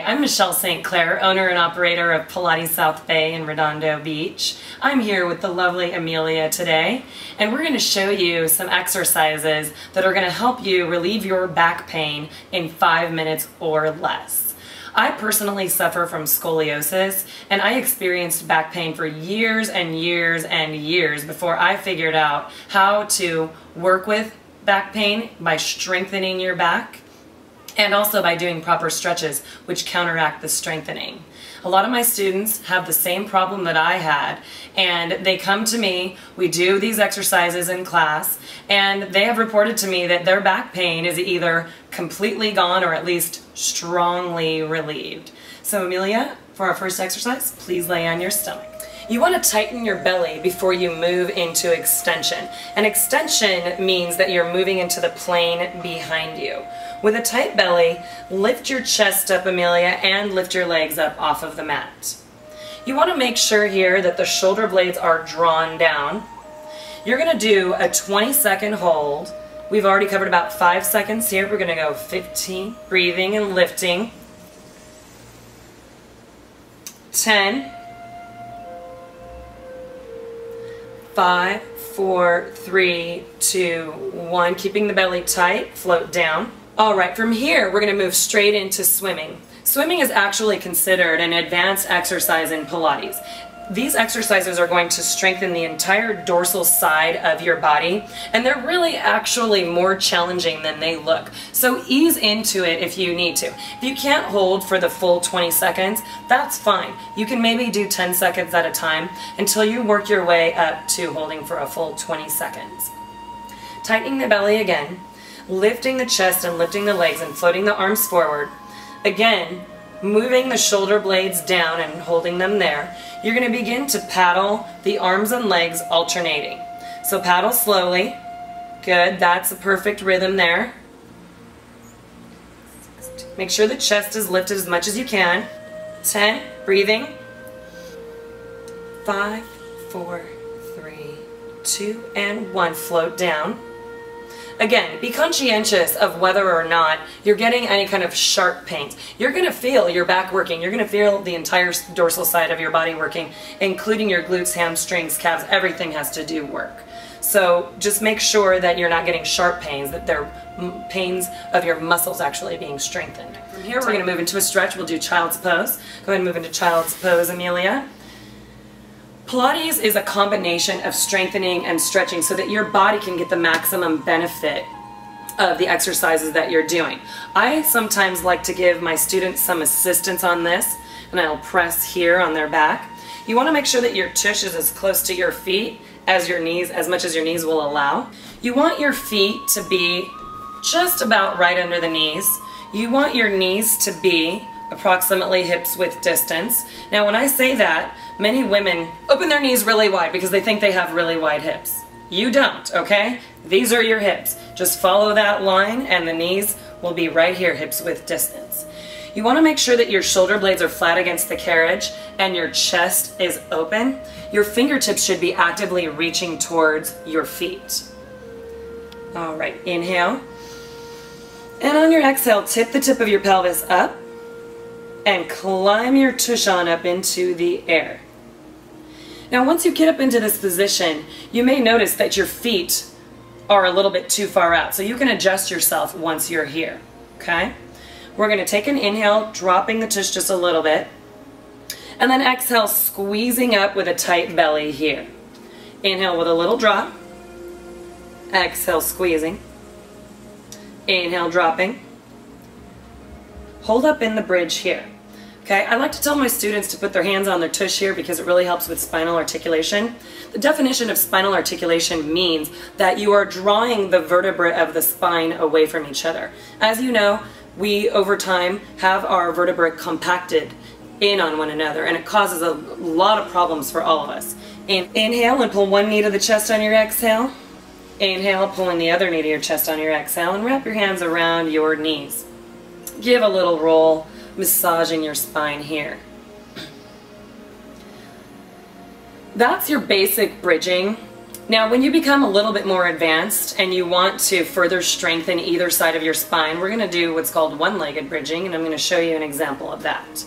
I'm Michelle St. Clair, owner and operator of Pilataes South Bay in Redondo Beach. I'm here with the lovely Amelia today, and we're going to show you some exercises that are going to help you relieve your back pain in 5 minutes or less. I personally suffer from scoliosis, and I experienced back pain for years and years and years before I figured out how to work with back pain by strengthening your back, and also by doing proper stretches which counteract the strengthening. A lot of my students have the same problem that I had, and they come to me, we do these exercises in class, and they have reported to me that their back pain is either completely gone or at least strongly relieved. So Amelia, for our first exercise, please lay on your stomach. You want to tighten your belly before you move into extension. An extension means that you're moving into the plane behind you. With a tight belly, lift your chest up, Amelia, and lift your legs up off of the mat. You want to make sure here that the shoulder blades are drawn down. You're going to do a 20-second hold. We've already covered about 5 seconds here. We're going to go 15, breathing and lifting. 10, 5, 4, 3, 2, 1. Keeping the belly tight, float down. All right, from here, we're going to move straight into swimming. Swimming is actually considered an advanced exercise in Pilates. These exercises are going to strengthen the entire dorsal side of your body, and they're really actually more challenging than they look. So ease into it if you need to. If you can't hold for the full 20 seconds, that's fine. You can maybe do 10 seconds at a time until you work your way up to holding for a full 20 seconds. Tightening the belly again, lifting the chest and lifting the legs and floating the arms forward. Again, moving the shoulder blades down and holding them there. You're going to begin to paddle the arms and legs alternating. So paddle slowly. Good, that's a perfect rhythm there. Make sure the chest is lifted as much as you can. 10, breathing. 5, 4, 3, 2, and 1. Float down. Again, be conscientious of whether or not you're getting any kind of sharp pains. You're going to feel your back working. You're going to feel the entire dorsal side of your body working, including your glutes, hamstrings, calves. Everything has to do work. So just make sure that you're not getting sharp pains, that they're pains of your muscles actually being strengthened. From here, we're going to move into a stretch. We'll do child's pose. Go ahead and move into child's pose, Amelia. Pilates is a combination of strengthening and stretching so that your body can get the maximum benefit of the exercises that you're doing. I sometimes like to give my students some assistance on this, and I'll press here on their back. You want to make sure that your tush is as close to your feet as your knees, as much as your knees will allow. You want your feet to be just about right under the knees. You want your knees to be approximately hips width distance. Now when I say that, many women open their knees really wide because they think they have really wide hips. You don't, okay? These are your hips. Just follow that line and the knees will be right here, hips width distance. You want to make sure that your shoulder blades are flat against the carriage and your chest is open. Your fingertips should be actively reaching towards your feet. All right, inhale. And on your exhale, tip the tip of your pelvis up and climb your tush on up into the air. Now once you get up into this position, you may notice that your feet are a little bit too far out, so you can adjust yourself once you're here, okay? We're going to take an inhale, dropping the tush just a little bit, and then exhale, squeezing up with a tight belly here. Inhale with a little drop, exhale, squeezing, inhale, dropping. Hold up in the bridge here. Okay, I like to tell my students to put their hands on their tush here because it really helps with spinal articulation. The definition of spinal articulation means that you are drawing the vertebrae of the spine away from each other. As you know, we over time have our vertebrae compacted in on one another, and it causes a lot of problems for all of us. Inhale and pull one knee to the chest on your exhale. Inhale, pulling the other knee to your chest on your exhale, and wrap your hands around your knees. Give a little roll, massaging your spine here. That's your basic bridging. Now, when you become a little bit more advanced and you want to further strengthen either side of your spine, we're going to do what's called one-legged bridging, and I'm going to show you an example of that.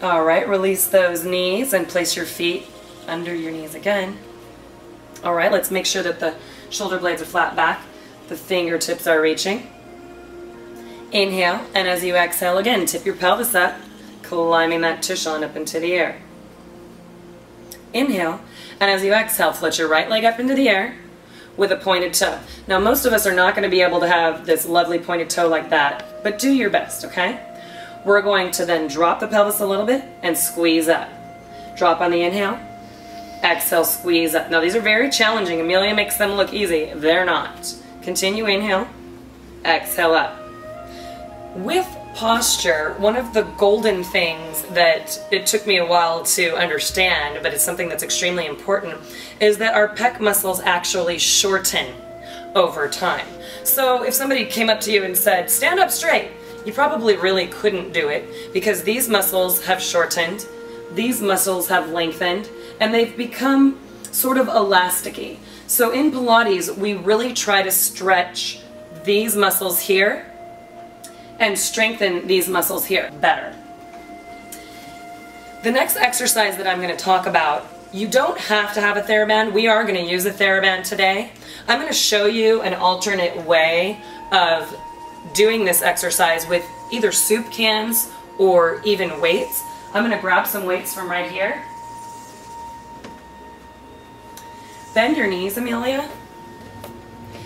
All right, release those knees and place your feet under your knees again. All right, let's make sure that the shoulder blades are flat back, the fingertips are reaching. Inhale, and as you exhale again, tip your pelvis up, climbing that tush on up into the air. Inhale, and as you exhale, float your right leg up into the air with a pointed toe. Now, most of us are not going to be able to have this lovely pointed toe like that, but do your best, okay? We're going to then drop the pelvis a little bit and squeeze up. Drop on the inhale, exhale, squeeze up. Now, these are very challenging. Amelia makes them look easy. They're not. Continue, inhale, exhale up. With posture, one of the golden things that it took me a while to understand, but it's something that's extremely important, is that our pec muscles actually shorten over time. So if somebody came up to you and said, stand up straight, you probably really couldn't do it because these muscles have shortened, these muscles have lengthened, and they've become sort of elasticy. So in Pilates, we really try to stretch these muscles here and strengthen these muscles here better. The next exercise that I'm going to talk about, you don't have to have a TheraBand. We are going to use a TheraBand today. I'm going to show you an alternate way of doing this exercise with either soup cans or even weights. I'm going to grab some weights from right here. Bend your knees, Amelia.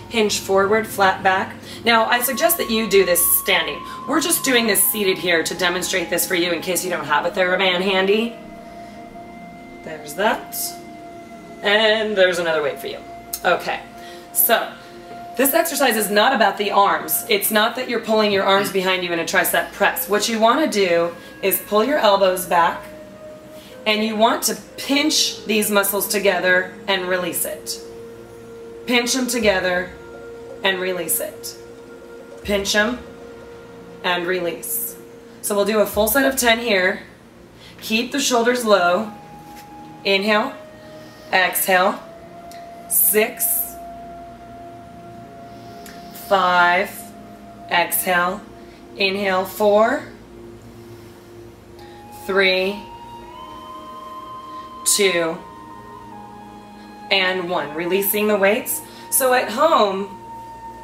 Hinge forward, flat back. Now, I suggest that you do this standing. We're just doing this seated here to demonstrate this for you in case you don't have a TheraBand handy. There's that. And there's another weight for you. Okay, so this exercise is not about the arms. It's not that you're pulling your arms behind you in a tricep press. What you want to do is pull your elbows back, and you want to pinch these muscles together and release it. Pinch them together and release it. Pinch them and release. So we'll do a full set of 10 here. Keep the shoulders low. Inhale, exhale. 6, 5, exhale. Inhale, 4, 3, 2, and 1. Releasing the weights. So at home,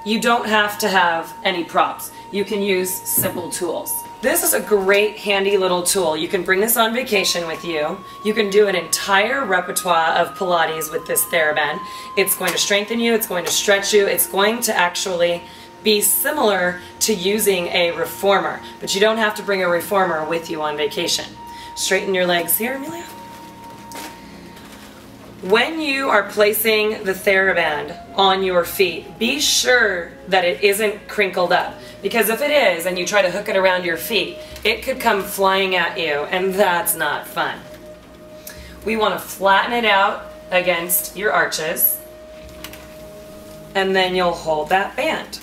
you don't have to have any props. You can use simple tools. This is a great handy little tool. You can bring this on vacation with you. You can do an entire repertoire of Pilates with this TheraBand. It's going to strengthen you, it's going to stretch you, it's going to actually be similar to using a reformer, but you don't have to bring a reformer with you on vacation. Straighten your legs here, Amelia. When you are placing the TheraBand on your feet, be sure that it isn't crinkled up, because if it is and you try to hook it around your feet, it could come flying at you, and that's not fun. We want to flatten it out against your arches, and then you'll hold that band.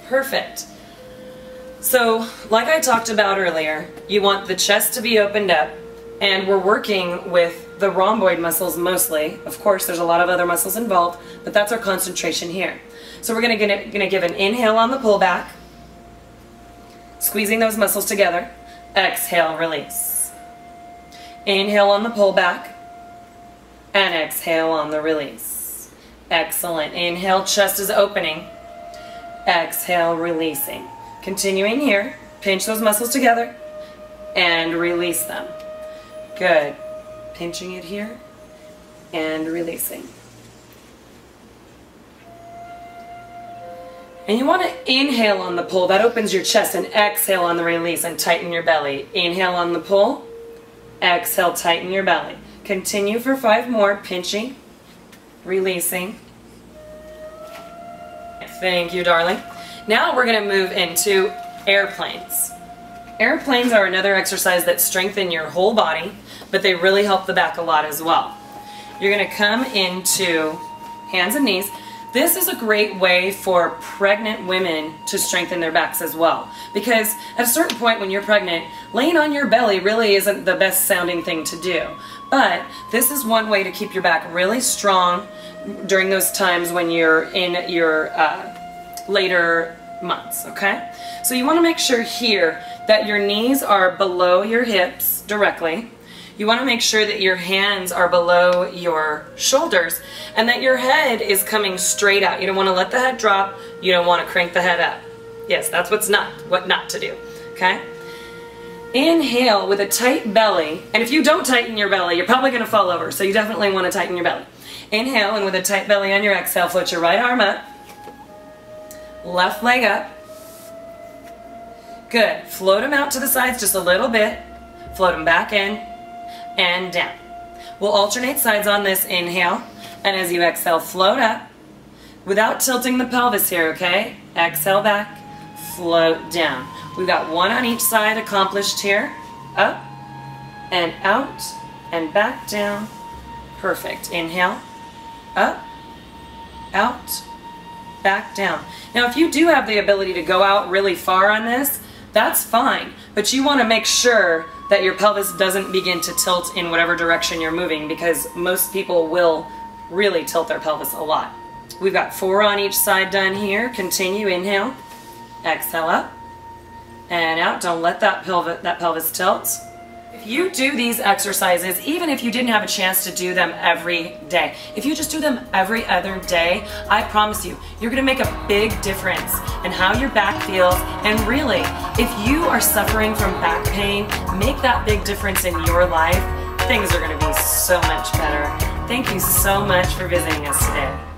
Perfect. So, like I talked about earlier, you want the chest to be opened up, and we're working with the rhomboid muscles mostly. Of course, there's a lot of other muscles involved, but that's our concentration here. So we're gonna give an inhale on the pullback, squeezing those muscles together. Exhale, release. Inhale on the pullback, and exhale on the release. Excellent. Inhale, chest is opening. Exhale, releasing. Continuing here, pinch those muscles together and release them. Good. Pinching it here and releasing. And you want to inhale on the pull. That opens your chest, and exhale on the release and tighten your belly. Inhale on the pull. Exhale, tighten your belly. Continue for 5 more. Pinching, releasing. Thank you, darling. Now we're going to move into airplanes. Airplanes are another exercise that strengthen your whole body, but they really help the back a lot as well. You're going to come into hands and knees. This is a great way for pregnant women to strengthen their backs as well, because at a certain point when you're pregnant, laying on your belly really isn't the best sounding thing to do. But this is one way to keep your back really strong, during those times when you're in your later months, okay? So you want to make sure here that your knees are below your hips directly. You want to make sure that your hands are below your shoulders and that your head is coming straight out. You don't want to let the head drop. You don't want to crank the head up. Yes, that's what not to do, okay? Inhale with a tight belly, and if you don't tighten your belly, you're probably going to fall over, so you definitely want to tighten your belly. Inhale, and with a tight belly on your exhale, float your right arm up, left leg up. Good. Float them out to the sides just a little bit. Float them back in and down. We'll alternate sides on this inhale, and as you exhale, float up without tilting the pelvis here, okay? Exhale back, float down. We've got one on each side accomplished here. Up and out and back down. Perfect. Inhale, up, out, back down. Now if you do have the ability to go out really far on this, that's fine, but you want to make sure that your pelvis doesn't begin to tilt in whatever direction you're moving, because most people will really tilt their pelvis a lot. We've got 4 on each side done here. Continue. Inhale, exhale up and out. Don't let that pelvis tilt. If you do these exercises, even if you didn't have a chance to do them every day, if you just do them every other day, I promise you, you're going to make a big difference in how your back feels. And really, if you are suffering from back pain, make that big difference in your life. Things are going to be so much better. Thank you so much for visiting us today.